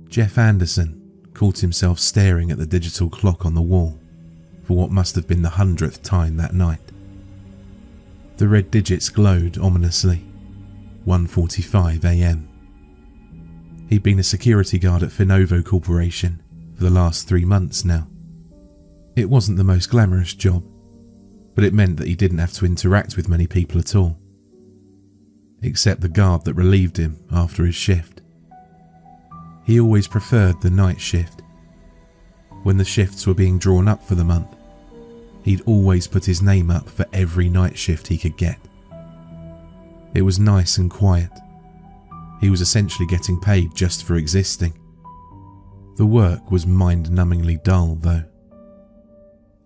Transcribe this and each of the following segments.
Jeff Anderson caught himself staring at the digital clock on the wall for what must have been the 100th time that night. The red digits glowed ominously. 1:45 a.m. He'd been a security guard at Finovo Corporation for the last 3 months now. It wasn't the most glamorous job, but it meant that he didn't have to interact with many people at all, except the guard that relieved him after his shift. He always preferred the night shift. When the shifts were being drawn up for the month, he'd always put his name up for every night shift he could get. It was nice and quiet. He was essentially getting paid just for existing. The work was mind-numbingly dull, though.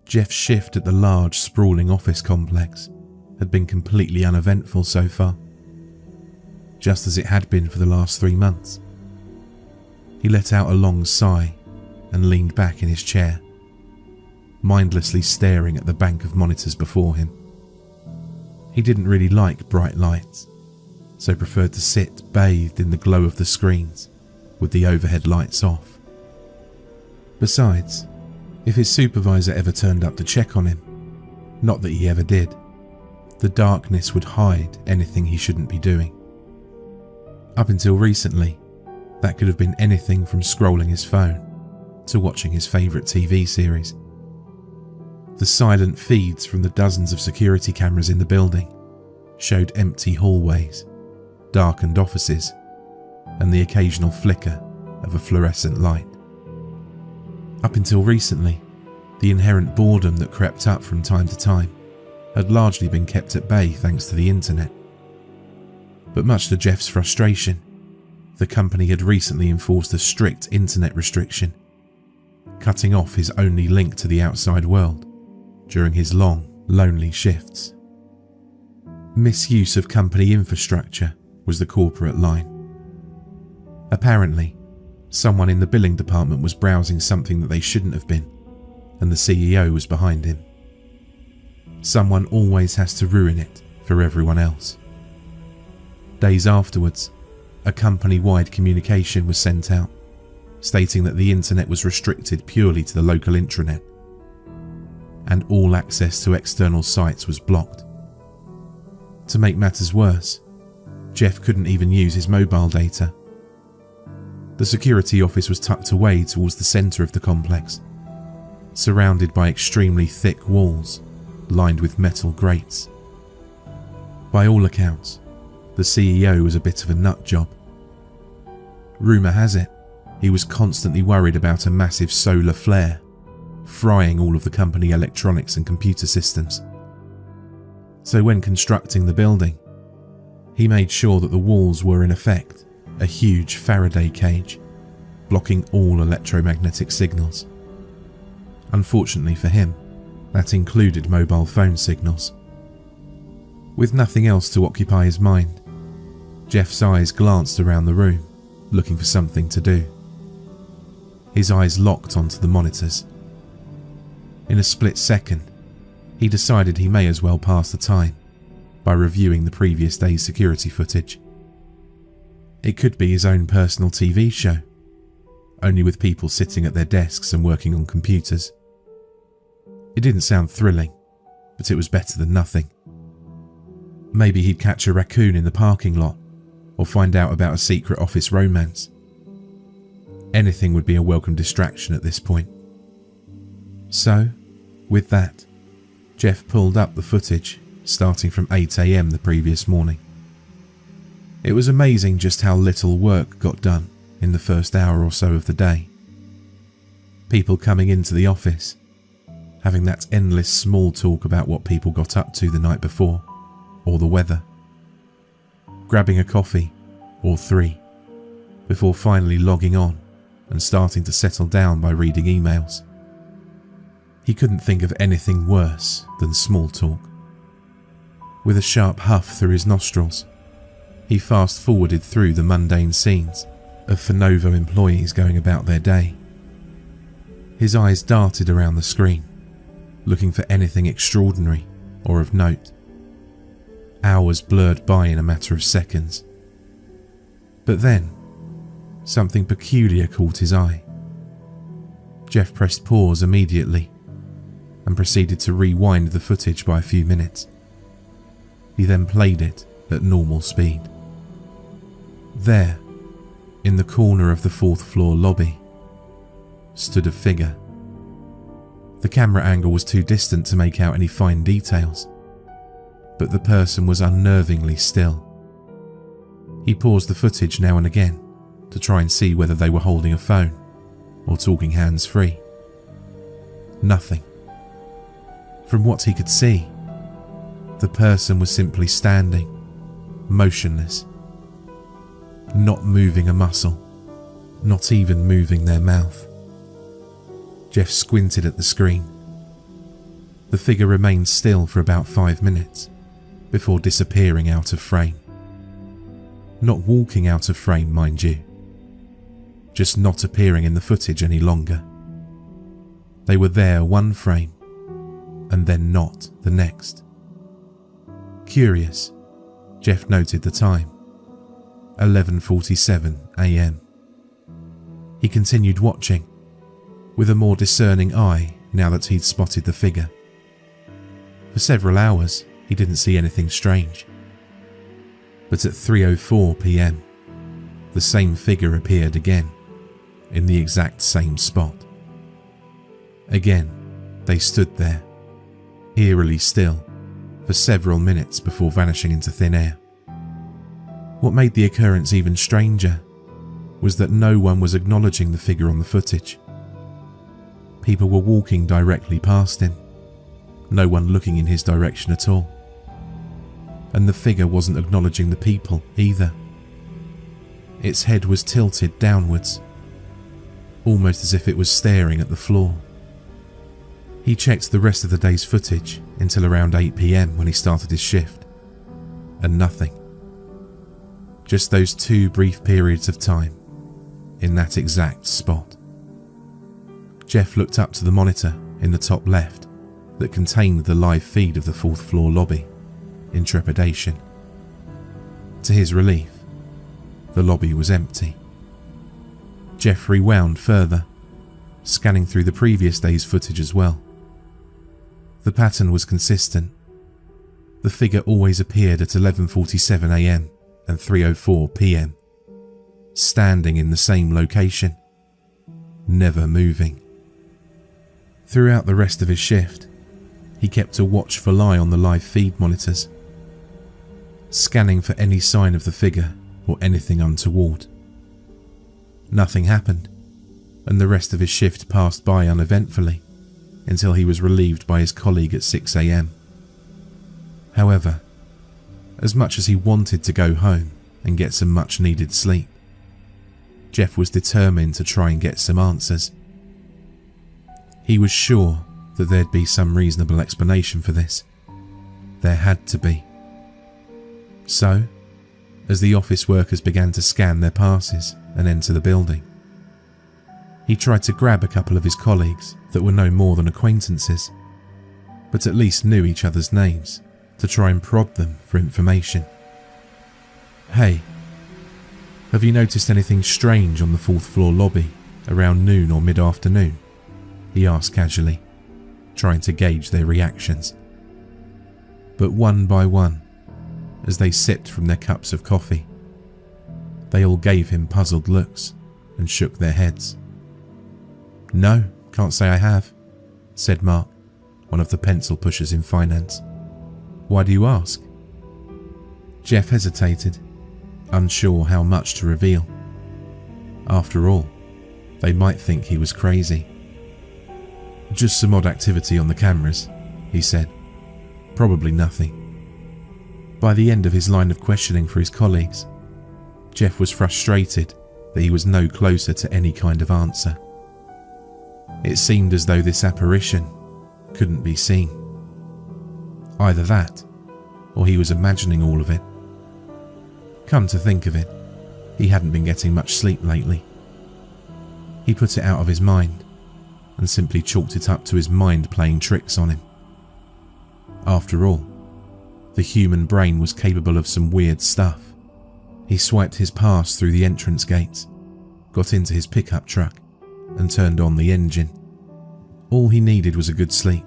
Jeff's shift at the large, sprawling office complex had been completely uneventful so far, just as it had been for the last 3 months. He let out a long sigh and leaned back in his chair, mindlessly staring at the bank of monitors before him. He didn't really like bright lights, so preferred to sit bathed in the glow of the screens with the overhead lights off. Besides, if his supervisor ever turned up to check on him, not that he ever did, the darkness would hide anything he shouldn't be doing. Up until recently, that could have been anything from scrolling his phone to watching his favourite TV series. The silent feeds from the dozens of security cameras in the building showed empty hallways, darkened offices, and the occasional flicker of a fluorescent light. Up until recently, the inherent boredom that crept up from time to time had largely been kept at bay thanks to the internet. But much to Jeff's frustration, the company had recently enforced a strict internet restriction, cutting off his only link to the outside world during his long, lonely shifts. Misuse of company infrastructure was the corporate line. Apparently, someone in the billing department was browsing something that they shouldn't have been, and the CEO was behind him. Someone always has to ruin it for everyone else. Days afterwards, a company-wide communication was sent out, stating that the internet was restricted purely to the local intranet, and all access to external sites was blocked. To make matters worse, Jeff couldn't even use his mobile data. The security office was tucked away towards the centre of the complex, surrounded by extremely thick walls lined with metal grates. By all accounts, the CEO was a bit of a nut job. Rumour has it, he was constantly worried about a massive solar flare, frying all of the company electronics and computer systems. So when constructing the building, he made sure that the walls were in effect a huge Faraday cage, blocking all electromagnetic signals. Unfortunately for him, that included mobile phone signals. With nothing else to occupy his mind, Jeff's eyes glanced around the room, looking for something to do. His eyes locked onto the monitors. In a split second, he decided he may as well pass the time by reviewing the previous day's security footage. It could be his own personal TV show, only with people sitting at their desks and working on computers. It didn't sound thrilling, but it was better than nothing. Maybe he'd catch a raccoon in the parking lot, or find out about a secret office romance. Anything would be a welcome distraction at this point. So, with that, Jeff pulled up the footage starting from 8 a.m. the previous morning. It was amazing just how little work got done in the first hour or so of the day. People coming into the office, having that endless small talk about what people got up to the night before, or the weather. Grabbing a coffee, or 3, before finally logging on and starting to settle down by reading emails. He couldn't think of anything worse than small talk. With a sharp huff through his nostrils, he fast-forwarded through the mundane scenes of Finovo employees going about their day. His eyes darted around the screen, looking for anything extraordinary or of note. Hours blurred by in a matter of seconds. But then, something peculiar caught his eye. Jeff pressed pause immediately and proceeded to rewind the footage by a few minutes. He then played it at normal speed. There, in the corner of the 4th floor lobby, stood a figure. The camera angle was too distant to make out any fine details, but the person was unnervingly still. He paused the footage now and again to try and see whether they were holding a phone or talking hands-free. Nothing. From what he could see, the person was simply standing, motionless, not moving a muscle, not even moving their mouth. Jeff squinted at the screen. The figure remained still for about 5 minutes before disappearing out of frame. Not walking out of frame, mind you, just not appearing in the footage any longer. They were there one frame and then not the next. Curious, Jeff noted the time, 11:47 a.m. He continued watching, with a more discerning eye now that he'd spotted the figure. For several hours, he didn't see anything strange. But at 3:04 p.m, the same figure appeared again, in the exact same spot. Again, they stood there, eerily still, for several minutes before vanishing into thin air. What made the occurrence even stranger was that no one was acknowledging the figure on the footage. People were walking directly past him, no one looking in his direction at all. And the figure wasn't acknowledging the people either. Its head was tilted downwards, almost as if it was staring at the floor. He checked the rest of the day's footage until around 8 p.m. when he started his shift, and nothing. Just those 2 brief periods of time, in that exact spot. Jeff looked up to the monitor in the top left that contained the live feed of the 4th floor lobby, in trepidation. To his relief, the lobby was empty. Jeff rewound further, scanning through the previous day's footage as well. The pattern was consistent. The figure always appeared at 11:47 a.m. and 3:04 p.m, standing in the same location, never moving. Throughout the rest of his shift, he kept a watchful eye on the live feed monitors, scanning for any sign of the figure or anything untoward. Nothing happened, and the rest of his shift passed by uneventfully until he was relieved by his colleague at 6 a.m. However, as much as he wanted to go home and get some much-needed sleep, Jeff was determined to try and get some answers. He was sure that there'd be some reasonable explanation for this. There had to be. So, as the office workers began to scan their passes and enter the building, he tried to grab a couple of his colleagues that were no more than acquaintances, but at least knew each other's names, to try and prod them for information. "Hey, have you noticed anything strange on the 4th floor lobby around noon or mid-afternoon?" he asked casually, trying to gauge their reactions. But one by one, as they sipped from their cups of coffee, they all gave him puzzled looks and shook their heads. "No, can't say I have," said Mark, one of the pencil pushers in finance. "Why do you ask?" Jeff hesitated, unsure how much to reveal. After all, they might think he was crazy. "Just some odd activity on the cameras," he said. "Probably nothing." By the end of his line of questioning for his colleagues, Jeff was frustrated that he was no closer to any kind of answer. It seemed as though this apparition couldn't be seen. Either that, or he was imagining all of it. Come to think of it, he hadn't been getting much sleep lately. He put it out of his mind and simply chalked it up to his mind playing tricks on him. After all, the human brain was capable of some weird stuff. He swiped his pass through the entrance gates got into his pickup truck and turned on the engine. All he needed was a good sleep,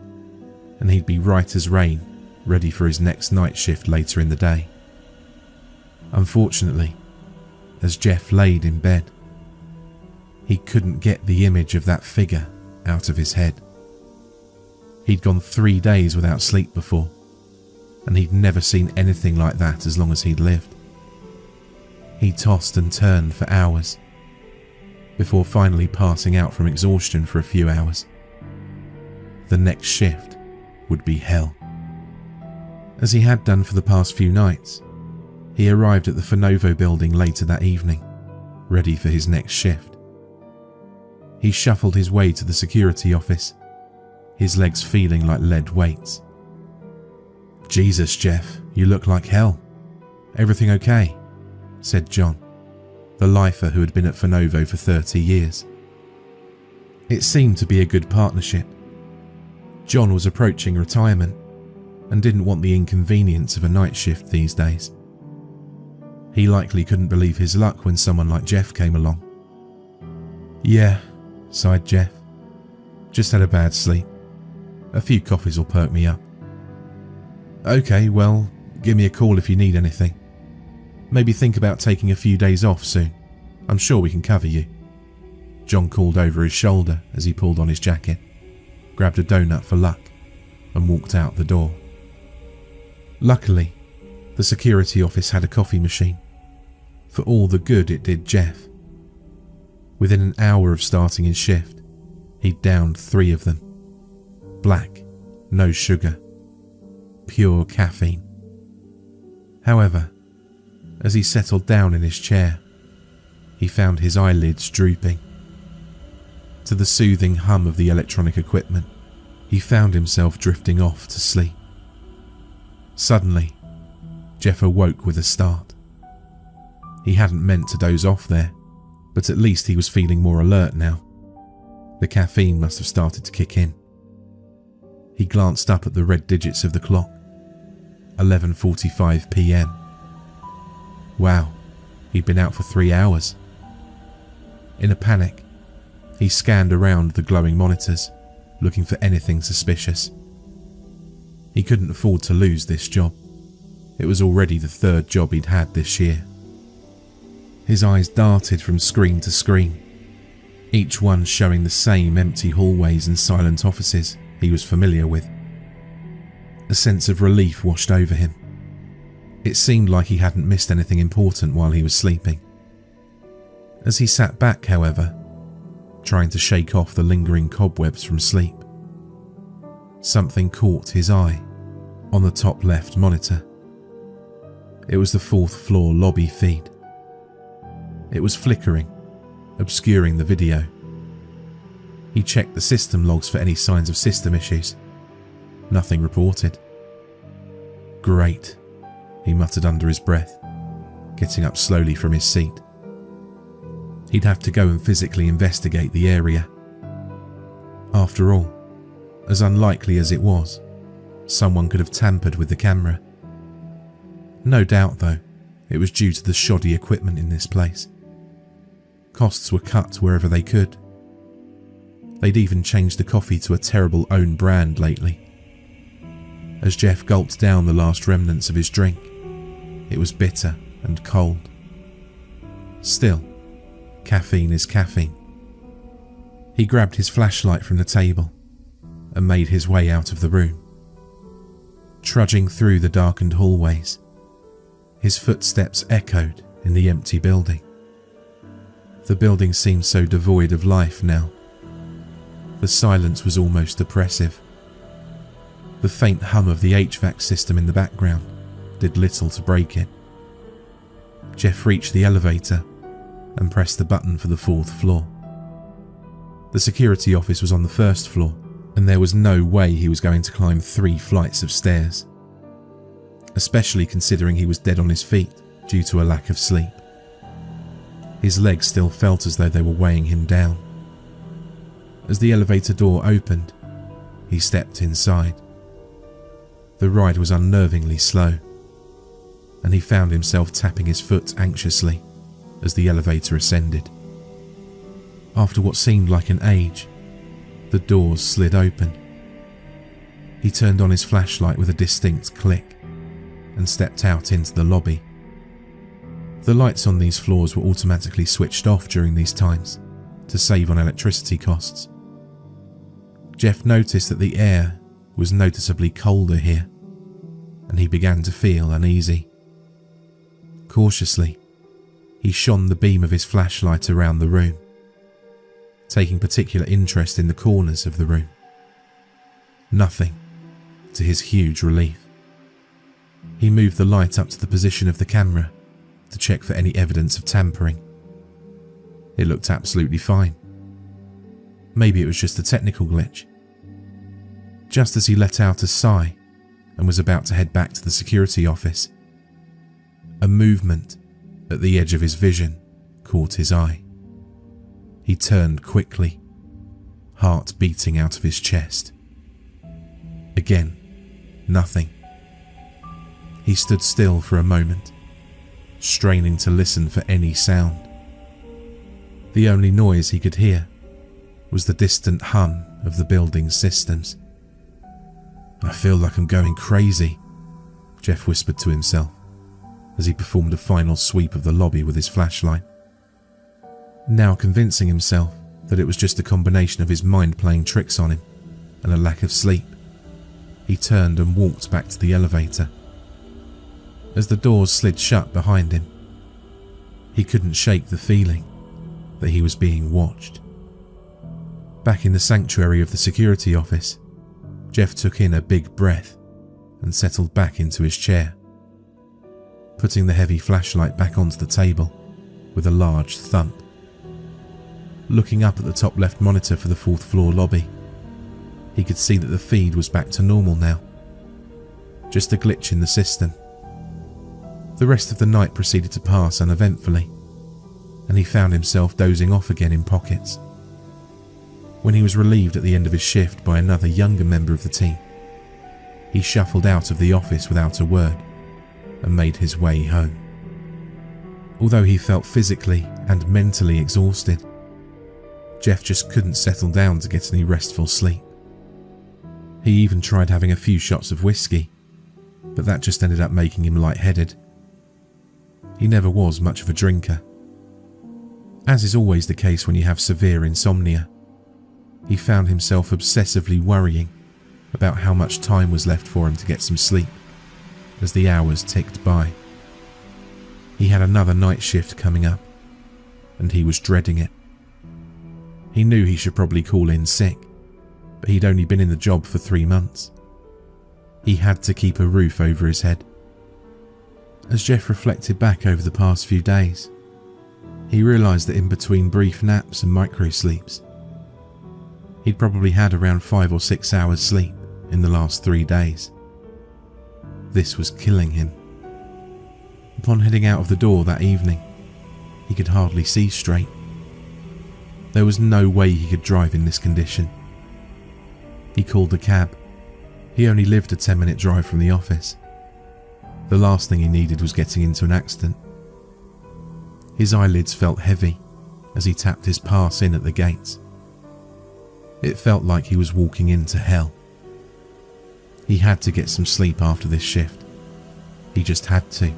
and he'd be right as rain, ready for his next night shift later in the day. Unfortunately, as Jeff laid in bed, he couldn't get the image of that figure out of his head. He'd gone 3 days without sleep before, and he'd never seen anything like that as long as he'd lived. He tossed and turned for hours, before finally passing out from exhaustion for a few hours. The next shift would be hell. As he had done for the past few nights, he arrived at the Fenovo building later that evening, ready for his next shift. He shuffled his way to the security office, his legs feeling like lead weights. "Jesus, Jeff, you look like hell. Everything okay?" said John, the lifer who had been at Fenovo for 30 years. It seemed to be a good partnership. John was approaching retirement and didn't want the inconvenience of a night shift these days. He likely couldn't believe his luck when someone like Jeff came along. "Yeah," sighed Jeff. "Just had a bad sleep. A few coffees will perk me up." "Okay, well, give me a call if you need anything. Maybe think about taking a few days off soon. I'm sure we can cover you." John called over his shoulder as he pulled on his jacket, grabbed a donut for luck, and walked out the door. Luckily, the security office had a coffee machine, for all the good it did Jeff. Within an hour of starting his shift, he'd downed 3 of them. Black, no sugar, pure caffeine. However, as he settled down in his chair, he found his eyelids drooping. To the soothing hum of the electronic equipment, he found himself drifting off to sleep. Suddenly, Jeff awoke with a start. He hadn't meant to doze off there, but at least he was feeling more alert now. The caffeine must have started to kick in. He glanced up at the red digits of the clock. 11:45 p.m. Wow, he'd been out for 3 hours. In a panic, he scanned around the glowing monitors, looking for anything suspicious. He couldn't afford to lose this job. It was already the 3rd job he'd had this year. His eyes darted from screen to screen, each one showing the same empty hallways and silent offices he was familiar with. A sense of relief washed over him. It seemed like he hadn't missed anything important while he was sleeping. As he sat back, however, trying to shake off the lingering cobwebs from sleep, something caught his eye on the top left monitor. It was the 4th floor lobby feed. It was flickering, obscuring the video. He checked the system logs for any signs of system issues. Nothing reported. "Great," he muttered under his breath, getting up slowly from his seat. He'd have to go and physically investigate the area. After all, as unlikely as it was, someone could have tampered with the camera. No doubt, though, it was due to the shoddy equipment in this place. Costs were cut wherever they could. They'd even changed the coffee to a terrible own brand lately. As Jeff gulped down the last remnants of his drink, it was bitter and cold. Still, caffeine is caffeine. He grabbed his flashlight from the table and made his way out of the room. Trudging through the darkened hallways, his footsteps echoed in the empty building. The building seemed so devoid of life now. The silence was almost oppressive. The faint hum of the HVAC system in the background did little to break it. Jeff reached the elevator and pressed the button for the 4th floor. The security office was on the 1st floor, and there was no way he was going to climb 3 flights of stairs, especially considering he was dead on his feet due to a lack of sleep. His legs still felt as though they were weighing him down. As the elevator door opened, he stepped inside. The ride was unnervingly slow, and he found himself tapping his foot anxiously as the elevator ascended. After what seemed like an age, the doors slid open. He turned on his flashlight with a distinct click and stepped out into the lobby. The lights on these floors were automatically switched off during these times to save on electricity costs. Jeff noticed that the air was noticeably colder here, and he began to feel uneasy. Cautiously, he shone the beam of his flashlight around the room, taking particular interest in the corners of the room. Nothing, to his huge relief. He moved the light up to the position of the camera to check for any evidence of tampering. It looked absolutely fine. Maybe it was just a technical glitch. Just as he let out a sigh and was about to head back to the security office, a movement at the edge of his vision caught his eye. He turned quickly, heart beating out of his chest. Again, nothing. He stood still for a moment, straining to listen for any sound. The only noise he could hear was the distant hum of the building's systems. "I feel like I'm going crazy," Jeff whispered to himself as he performed a final sweep of the lobby with his flashlight. Now convincing himself that it was just a combination of his mind playing tricks on him and a lack of sleep, he turned and walked back to the elevator. As the doors slid shut behind him, he couldn't shake the feeling that he was being watched. Back in the sanctuary of the security office, Jeff took in a big breath and settled back into his chair, putting the heavy flashlight back onto the table with a large thump. Looking up at the top left monitor for the 4th floor lobby, he could see that the feed was back to normal now. Just a glitch in the system. The rest of the night proceeded to pass uneventfully, and he found himself dozing off again in pockets. When he was relieved at the end of his shift by another younger member of the team, he shuffled out of the office without a word and made his way home. Although he felt physically and mentally exhausted, Jeff just couldn't settle down to get any restful sleep. He even tried having a few shots of whiskey, but that just ended up making him lightheaded. He never was much of a drinker. As is always the case when you have severe insomnia, he found himself obsessively worrying about how much time was left for him to get some sleep as the hours ticked by. He had another night shift coming up, and he was dreading it. He knew he should probably call in sick, but he'd only been in the job for 3 months. He had to keep a roof over his head. As Jeff reflected back over the past few days, he realised that in between brief naps and micro-sleeps, he'd probably had around 5 or 6 hours sleep in the last 3 days. This was killing him. Upon heading out of the door that evening, he could hardly see straight. There was no way he could drive in this condition. He called a cab. He only lived a 10-minute drive from the office. The last thing he needed was getting into an accident. His eyelids felt heavy as he tapped his pass in at the gates. It felt like he was walking into hell. He had to get some sleep after this shift. He just had to.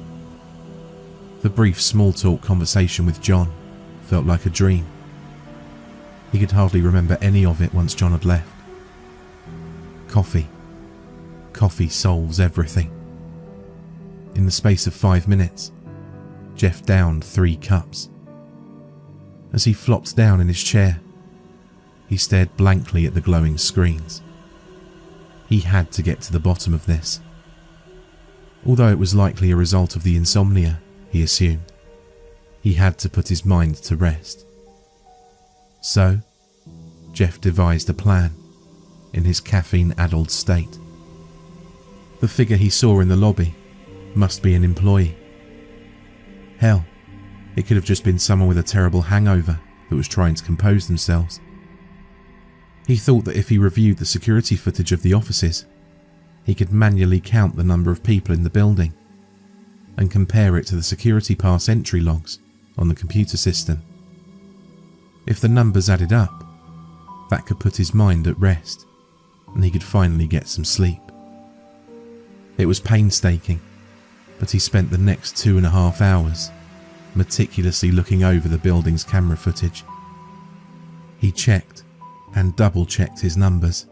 The brief small-talk conversation with John felt like a dream. He could hardly remember any of it once John had left. Coffee. Coffee solves everything. In the space of 5 minutes, Jeff downed 3 cups. As he flopped down in his chair, he stared blankly at the glowing screens. He had to get to the bottom of this. Although it was likely a result of the insomnia, he assumed, he had to put his mind to rest. So, Jeff devised a plan in his caffeine-addled state. The figure he saw in the lobby must be an employee. Hell, it could have just been someone with a terrible hangover that was trying to compose themselves. He thought that if he reviewed the security footage of the offices, he could manually count the number of people in the building and compare it to the security pass entry logs on the computer system. If the numbers added up, that could put his mind at rest and he could finally get some sleep. It was painstaking, but he spent the next 2.5 hours meticulously looking over the building's camera footage. He checked and double-checked his numbers.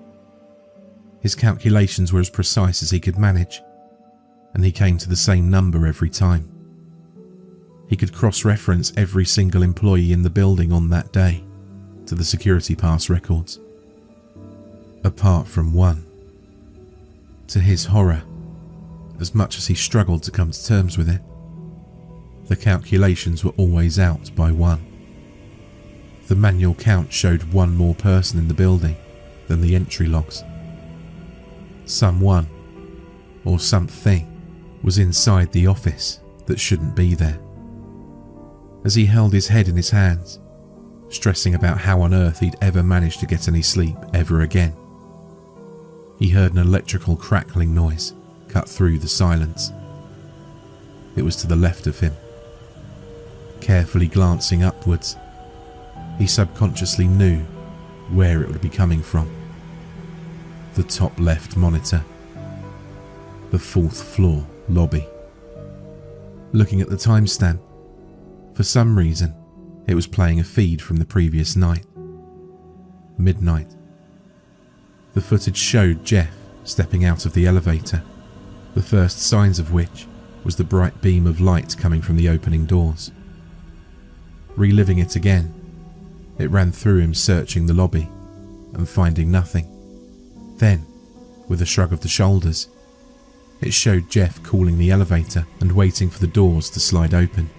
His calculations were as precise as he could manage, and he came to the same number every time. He could cross-reference every single employee in the building on that day to the security pass records, apart from one. To his horror, as much as he struggled to come to terms with it, the calculations were always out by one. The manual count showed one more person in the building than the entry logs. Someone, or something, was inside the office that shouldn't be there. As he held his head in his hands, stressing about how on earth he'd ever managed to get any sleep ever again, he heard an electrical crackling noise cut through the silence. It was to the left of him. Carefully glancing upwards, he subconsciously knew where it would be coming from. The top left monitor. The 4th floor lobby. Looking at the timestamp, for some reason, it was playing a feed from the previous night. Midnight. The footage showed Jeff stepping out of the elevator, the first signs of which was the bright beam of light coming from the opening doors. Reliving it again, it ran through him searching the lobby and finding nothing. Then, with a shrug of the shoulders, it showed Jeff calling the elevator and waiting for the doors to slide open,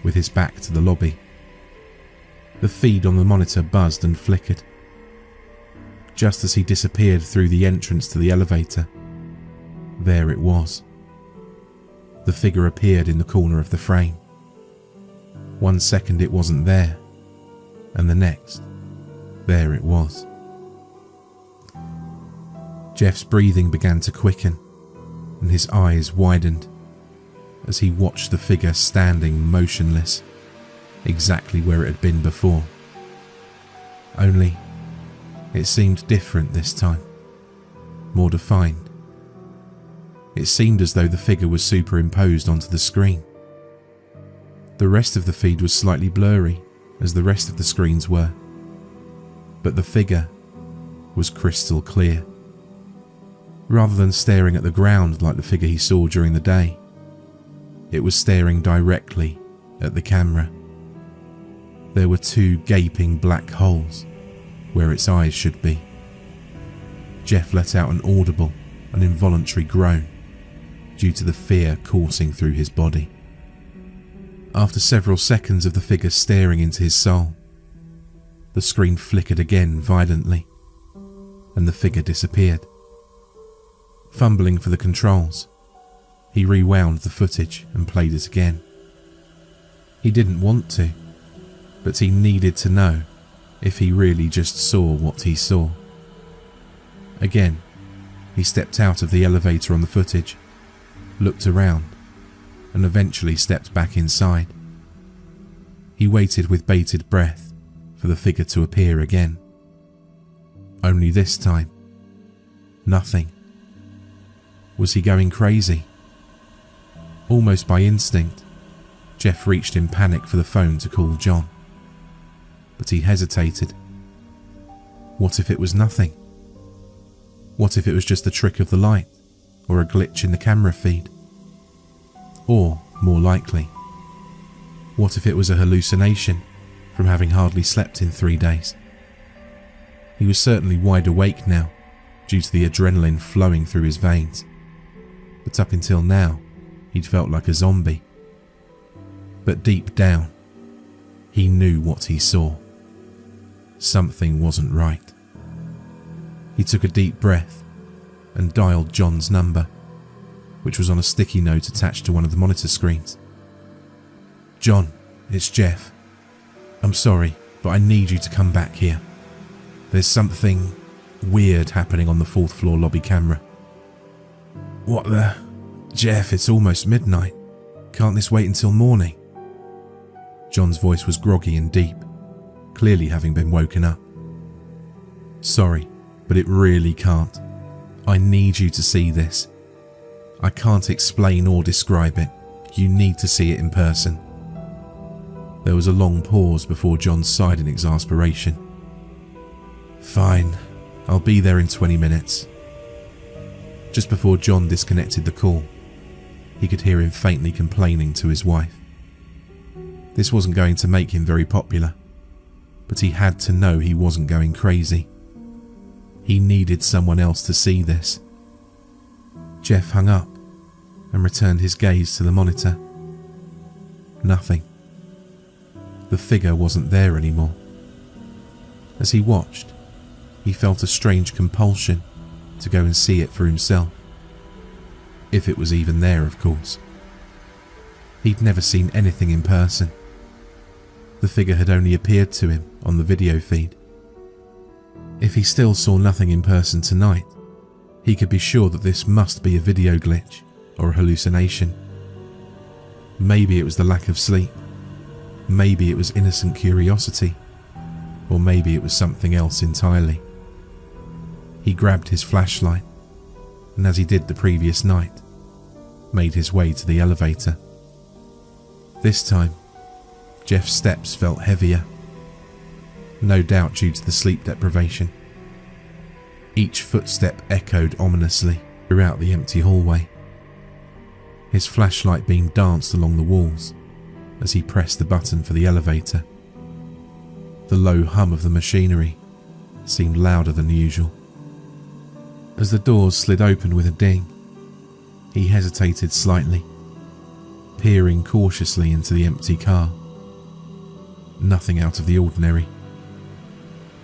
with his back to the lobby. The feed on the monitor buzzed and flickered. Just as he disappeared through the entrance to the elevator, there it was. The figure appeared in the corner of the frame. 1 second it wasn't there, and the next, there it was. Jeff's breathing began to quicken, and his eyes widened as he watched the figure standing motionless, exactly where it had been before. Only, it seemed different this time, more defined. It seemed as though the figure was superimposed onto the screen. The rest of the feed was slightly blurry, as the rest of the screens were, but the figure was crystal clear. Rather than staring at the ground like the figure he saw during the day, it was staring directly at the camera. There were 2 gaping black holes where its eyes should be. Jeff let out an audible and involuntary groan due to the fear coursing through his body. After several seconds of the figure staring into his soul, the screen flickered again violently, and the figure disappeared. Fumbling for the controls, he rewound the footage and played it again. He didn't want to, but he needed to know if he really just saw what he saw. Again, he stepped out of the elevator on the footage, looked around, and eventually stepped back inside. He waited with bated breath for the figure to appear again. Only this time, nothing. Was he going crazy? Almost by instinct, Jeff reached in panic for the phone to call John. But he hesitated. What if it was nothing? What if it was just a trick of the light, or a glitch in the camera feed? Or, more likely, what if it was a hallucination from having hardly slept in 3 days? He was certainly wide awake now, due to the adrenaline flowing through his veins, but up until now, he'd felt like a zombie. But deep down, he knew what he saw. Something wasn't right. He took a deep breath and dialed John's number, which was on a sticky note attached to one of the monitor screens. "John, it's Jeff. I'm sorry, but I need you to come back here. There's something weird happening on the 4th floor lobby camera." "What the? Jeff, it's almost midnight. Can't this wait until morning?" John's voice was groggy and deep. clearly having been woken up. "Sorry, but it really can't. I need you to see this. I can't explain or describe it. You need to see it in person." There was a long pause before John sighed in exasperation. "Fine, I'll be there in 20 minutes. Just before John disconnected the call, he could hear him faintly complaining to his wife. This wasn't going to make him very popular, but he had to know he wasn't going crazy. He needed someone else to see this. Jeff hung up and returned his gaze to the monitor. Nothing. The figure wasn't there anymore. As he watched, he felt a strange compulsion to go and see it for himself. If it was even there, of course. He'd never seen anything in person. The figure had only appeared to him on the video feed. If he still saw nothing in person tonight, he could be sure that this must be a video glitch or a hallucination. Maybe it was the lack of sleep. Maybe it was innocent curiosity. Or maybe it was something else entirely. He grabbed his flashlight, and as he did the previous night, made his way to the elevator. This time, Jeff's steps felt heavier, no doubt due to the sleep deprivation. Each footstep echoed ominously throughout the empty hallway. His flashlight beam danced along the walls as he pressed the button for the elevator. The low hum of the machinery seemed louder than usual. As the doors slid open with a ding, he hesitated slightly, peering cautiously into the empty car. Nothing out of the ordinary.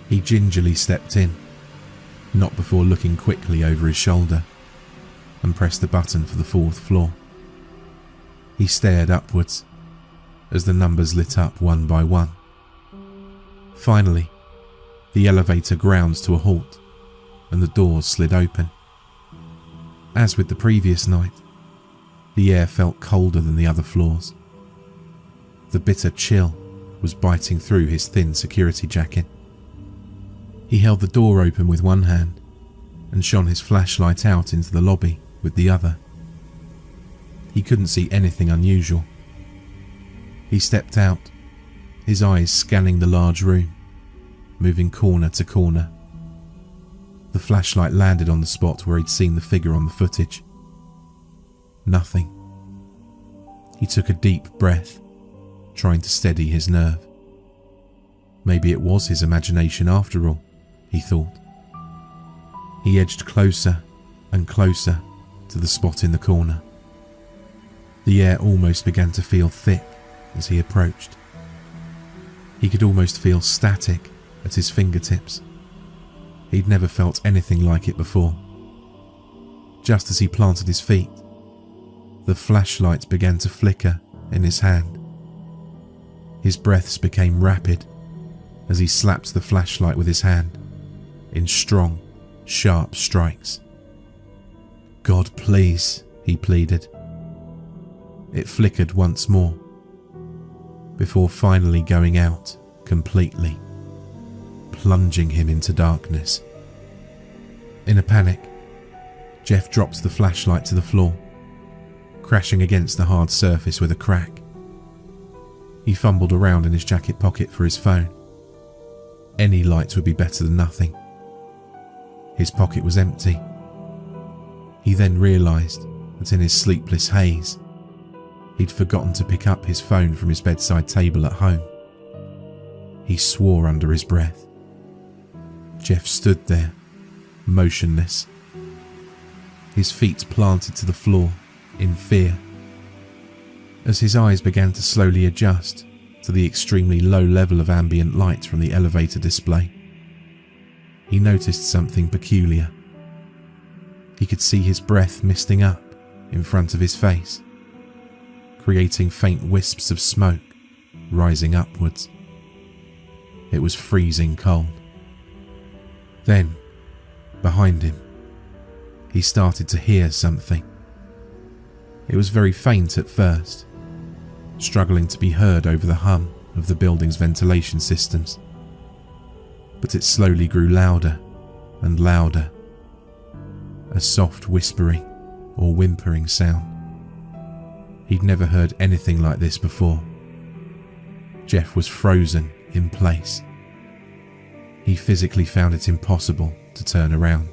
He gingerly stepped in, not before looking quickly over his shoulder, and pressed the button for the 4th floor. He stared upwards as the numbers lit up one by one. Finally, the elevator ground to a halt and the doors slid open. As with the previous night, the air felt colder than the other floors. The bitter chill was biting through his thin security jacket. He held the door open with one hand and shone his flashlight out into the lobby with the other. He couldn't see anything unusual. He stepped out, his eyes scanning the large room, moving corner to corner. The flashlight landed on the spot where he'd seen the figure on the footage. Nothing. He took a deep breath, trying to steady his nerve. Maybe it was his imagination after all, he thought. He edged closer and closer to the spot in the corner. The air almost began to feel thick as he approached. He could almost feel static at his fingertips. He'd never felt anything like it before. Just as he planted his feet, the flashlight began to flicker in his hand. His breaths became rapid as he slapped the flashlight with his hand in strong, sharp strikes. "God, please," he pleaded. It flickered once more, before finally going out completely, plunging him into darkness. In a panic, Jeff dropped the flashlight to the floor, crashing against the hard surface with a crack. He fumbled around in his jacket pocket for his phone. Any light would be better than nothing. His pocket was empty. He then realised that in his sleepless haze, he'd forgotten to pick up his phone from his bedside table at home. He swore under his breath. Jeff stood there, motionless, his feet planted to the floor in fear. As his eyes began to slowly adjust to the extremely low level of ambient light from the elevator display, he noticed something peculiar. He could see his breath misting up in front of his face, creating faint wisps of smoke rising upwards. It was freezing cold. Then, behind him, he started to hear something. It was very faint at first, struggling to be heard over the hum of the building's ventilation systems. but it slowly grew louder and louder. A soft whispering or whimpering sound. He'd never heard anything like this before. Jeff was frozen in place. He physically found it impossible to turn around.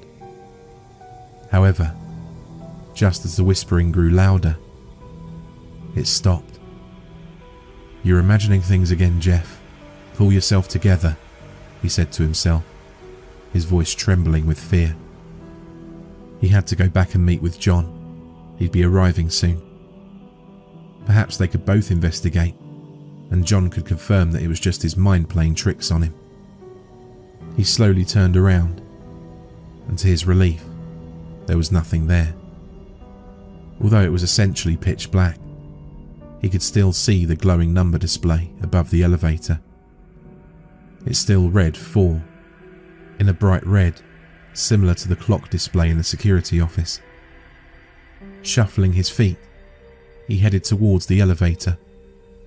However, just as the whispering grew louder, it stopped. "You're imagining things again, Jeff. Pull yourself together," he said to himself, his voice trembling with fear. He had to go back and meet with John. He'd be arriving soon. Perhaps they could both investigate, and John could confirm that it was just his mind playing tricks on him. He slowly turned around, and to his relief, there was nothing there. Although it was essentially pitch black, he could still see the glowing number display above the elevator. It still read 4, in a bright red, similar to the clock display in the security office. Shuffling his feet, he headed towards the elevator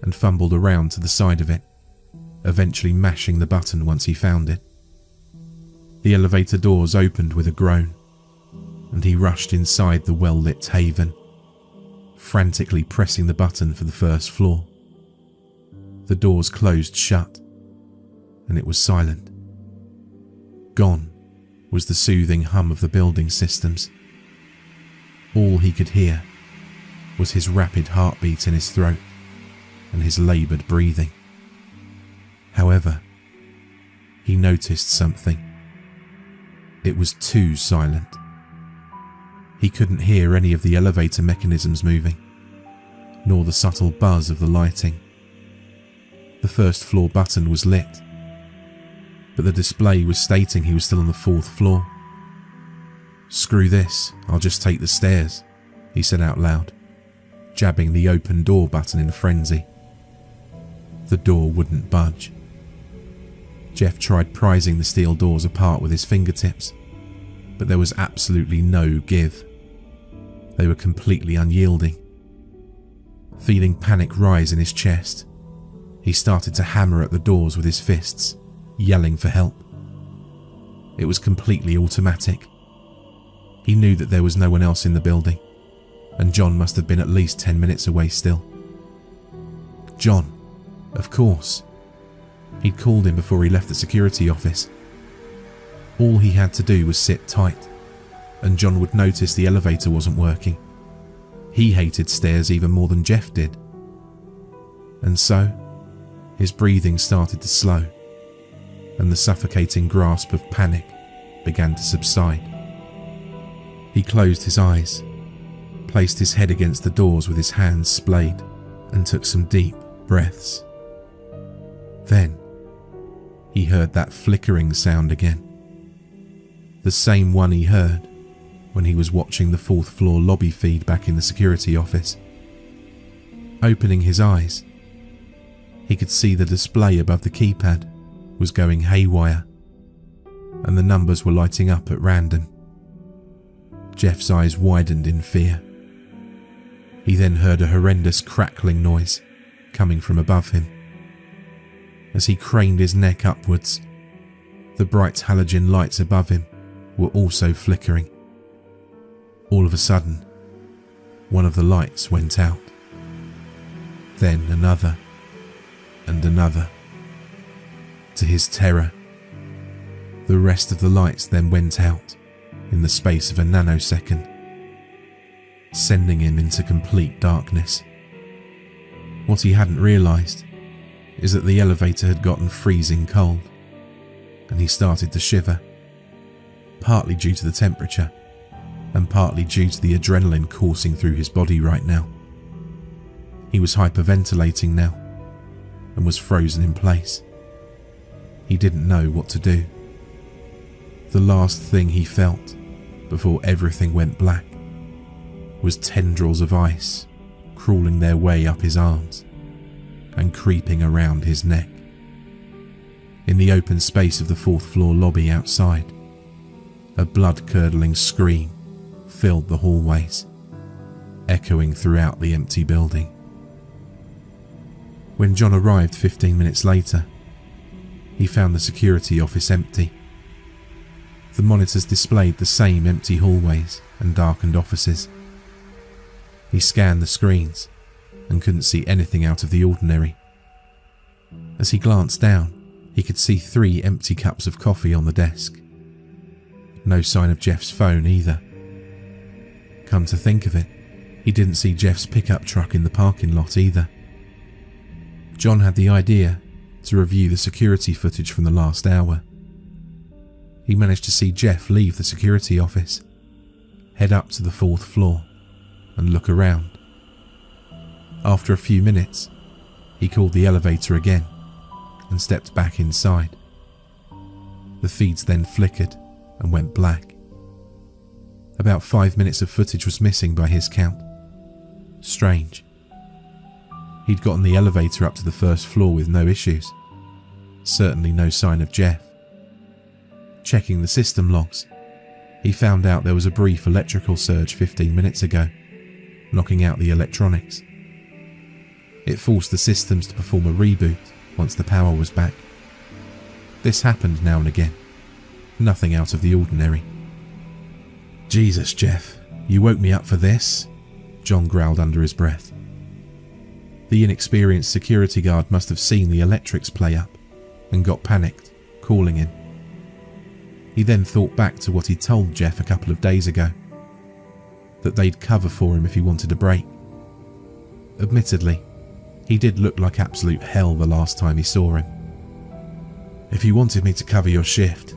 and fumbled around to the side of it, eventually mashing the button once he found it. The elevator doors opened with a groan, and he rushed inside the well-lit haven, frantically pressing the button for the first floor. The doors closed shut, and it was silent. Gone was the soothing hum of the building systems. All he could hear was his rapid heartbeat in his throat and his laboured breathing. However, he noticed something. It was too silent. He couldn't hear any of the elevator mechanisms moving, nor the subtle buzz of the lighting. The first floor button was lit, but the display was stating he was still on the 4th floor. "Screw this, I'll just take the stairs," he said out loud, jabbing the open door button in a frenzy. The door wouldn't budge. Jeff tried prizing the steel doors apart with his fingertips, but there was absolutely no give. They were completely unyielding. Feeling panic rise in his chest, he started to hammer at the doors with his fists, yelling for help. It was completely automatic. He knew that there was no one else in the building, and John must have been at least 10 minutes away still. John, of course. He'd called him before he left the security office. All he had to do was sit tight, and John would notice the elevator wasn't working. He hated stairs even more than Jeff did. And so, his breathing started to slow, and the suffocating grasp of panic began to subside. He closed his eyes, placed his head against the doors with his hands splayed, and took some deep breaths. Then, he heard that flickering sound again. The same one he heard when he was watching the 4th floor lobby feed back in the security office. Opening his eyes, he could see the display above the keypad was going haywire, and the numbers were lighting up at random. Jeff's eyes widened in fear. He then heard a horrendous crackling noise coming from above him. As he craned his neck upwards, the bright halogen lights above him were also flickering. All of a sudden, one of the lights went out. Then another, and another. To his terror, the rest of the lights then went out in the space of a nanosecond, sending him into complete darkness. What he hadn't realised is that the elevator had gotten freezing cold, and he started to shiver, partly due to the temperature, and partly due to the adrenaline coursing through his body right now. He was hyperventilating now, and was frozen in place. He didn't know what to do. The last thing he felt before everything went black was tendrils of ice crawling their way up his arms and creeping around his neck. In the open space of the 4th floor lobby outside, a blood-curdling scream filled the hallways, echoing throughout the empty building. When John arrived 15 minutes later, he found the security office empty. The monitors displayed the same empty hallways and darkened offices. He scanned the screens and couldn't see anything out of the ordinary. As he glanced down, he could see 3 empty cups of coffee on the desk. No sign of Jeff's phone either. Come to think of it, he didn't see Jeff's pickup truck in the parking lot either. John had the idea to review the security footage from the last hour. He managed to see Jeff leave the security office, head up to the 4th floor, and look around. After a few minutes, he called the elevator again and stepped back inside. The feeds then flickered and went black. About 5 minutes of footage was missing by his count. Strange. He'd gotten the elevator up to the 1st floor with no issues. Certainly no sign of Jeff. Checking the system logs, he found out there was a brief electrical surge 15 minutes ago, knocking out the electronics. It forced the systems to perform a reboot once the power was back. This happened now and again. Nothing out of the ordinary. "Jesus, Jeff, you woke me up for this?" John growled under his breath. The inexperienced security guard must have seen the electrics play up and got panicked, calling him. He then thought back to what he told Jeff a couple of days ago, that they'd cover for him if he wanted a break. Admittedly, he did look like absolute hell the last time he saw him. "If you wanted me to cover your shift,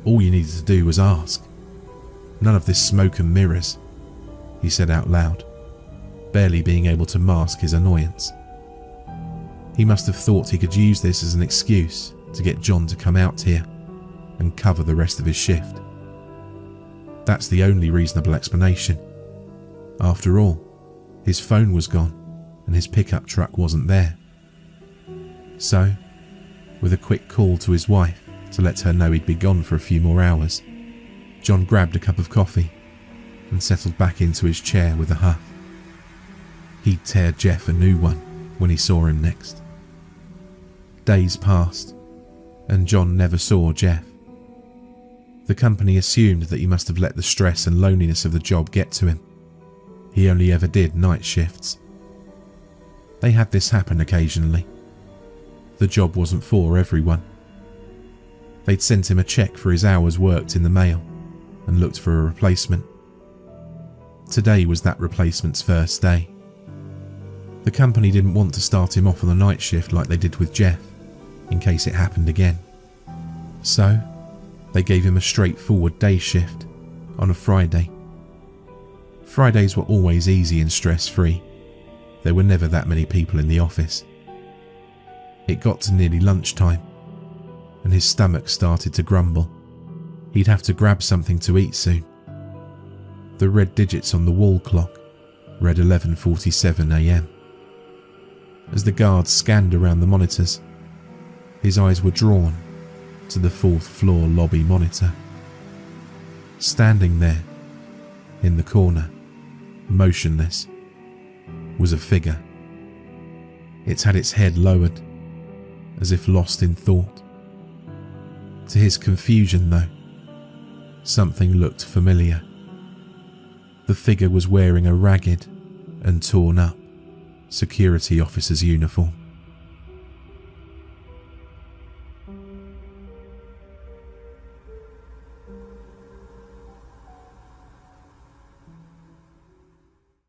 all you needed to do was ask. None of this smoke and mirrors," he said out loud, barely being able to mask his annoyance. He must have thought he could use this as an excuse to get John to come out here and cover the rest of his shift. That's the only reasonable explanation. After all, his phone was gone and his pickup truck wasn't there. So, with a quick call to his wife to let her know he'd be gone for a few more hours, John grabbed a cup of coffee and settled back into his chair with a huff. He'd tear Jeff a new one when he saw him next. Days passed, and John never saw Jeff. The company assumed that he must have let the stress and loneliness of the job get to him. He only ever did night shifts. They had this happen occasionally. The job wasn't for everyone. They'd sent him a check for his hours worked in the mail and looked for a replacement. Today was that replacement's first day. The company didn't want to start him off on the night shift like they did with Jeff, in case it happened again. So, they gave him a straightforward day shift on a Friday. Fridays were always easy and stress-free. There were never that many people in the office. It got to nearly lunchtime, and his stomach started to grumble. He'd have to grab something to eat soon. The red digits on the wall clock read 11:47 a.m. As the guard scanned around the monitors, his eyes were drawn to the 4th floor lobby monitor. Standing there, in the corner, motionless, was a figure. It had its head lowered, as if lost in thought. To his confusion, though, something looked familiar. The figure was wearing a ragged and torn up security officer's uniform.